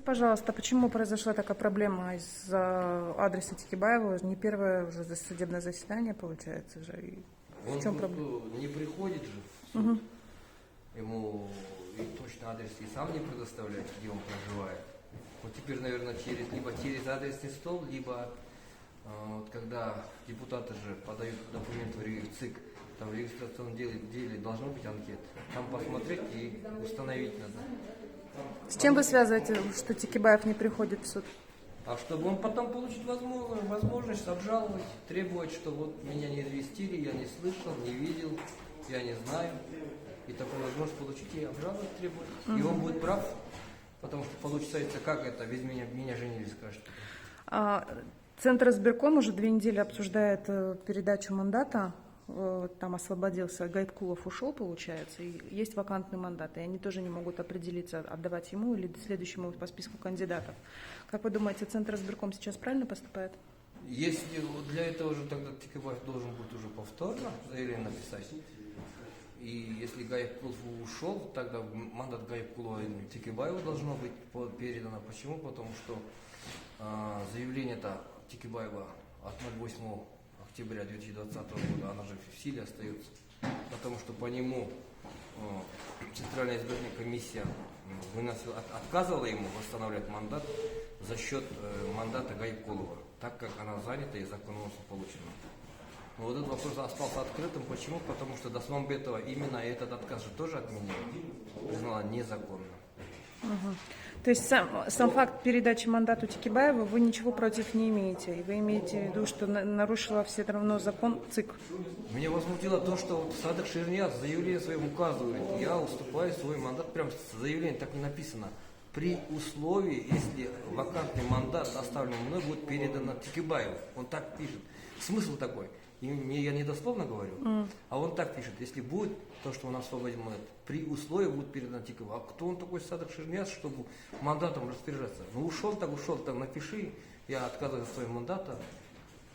Пожалуйста, почему произошла такая проблема из-за адреса Текибаева? Не первое уже судебное заседание, получается же. И Он в чем проблема? не приходит же в суд. Ему и точно адрес и сам не предоставляет, где он проживает. Вот теперь, наверное, либо через адресный стол, либо вот когда депутаты же подают документы в ЦИК, там в регистрационном деле должна быть анкета. Там посмотреть и установить надо. С чем вы связываете, что Текибаев не приходит в суд? А чтобы он потом получить возможность обжаловать, требовать, что вот меня не известили, я не слышал, не видел, я не знаю. И такую возможность получить и обжаловать требовать. И он будет прав, потому что получится, как это, без меня женились, скажет. Центр избирком уже 2 недели обсуждает передачу мандата. Там освободился, Гайткулов ушел, получается, и есть вакантный мандат, и они тоже не могут определиться, отдавать ему или следующему по списку кандидатов. Как вы думаете, Центр избирком сейчас правильно поступает? Если для этого же тогда Текибаев должен будет уже повторно заявление написать. И если Гайткулов ушел, тогда мандат Гайткулова и Текибаева должно быть передано. Почему? Потому что заявление-то Текибаева от 08 октября 2020 года, она же в силе остается, потому что по нему Центральная избирательная комиссия отказывала ему восстанавливать мандат за счет мандата Гайткулова, так как она занята и законодательно получена. Но вот этот вопрос остался открытым. Почему? Потому что Досмамбетова именно этот отказ же тоже отменила, признала незаконно. То есть сам факт передачи мандата Текибаева, вы ничего против не имеете? И вы имеете в виду, что нарушила все равно закон ЦИК? Меня возмутило то, что вот Садык Ширнияз в заявлении своем указывает, я уступаю свой мандат, прям заявление так не написано, при условии, если вакантный мандат, оставленный мной, будет передан Текибаеву. Он так пишет. Смысл такой? Я не дословно говорю, а он так пишет, если будет то, что он освободил мандат, при условии будет передан Текибаеву. А кто он такой, Садык Ширнияз, чтобы мандатом распоряжаться? Ну ушел, так напиши, я отказываюсь от своего мандата,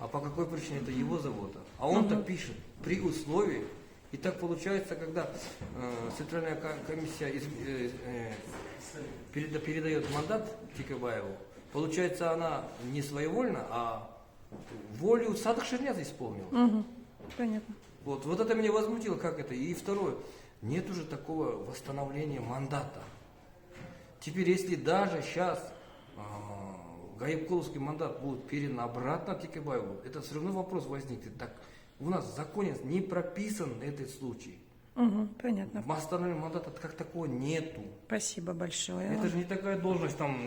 а по какой причине это его забота? А он так пишет, при условии. И так получается, когда Центральная комиссия передает мандат Текибаеву, получается она не своевольно, а волю Садык Ширнияз исполнил. Понятно. Вот это меня возмутило, как это. И второе, нет уже такого восстановления мандата. Теперь, если даже сейчас Гайткуловский мандат будет передан обратно Текибаеву, это все равно вопрос возникнет. Так, у нас в законе не прописан этот случай. Понятно. Восстановления мандата как такого нету. Спасибо большое. Это же не такая должность там.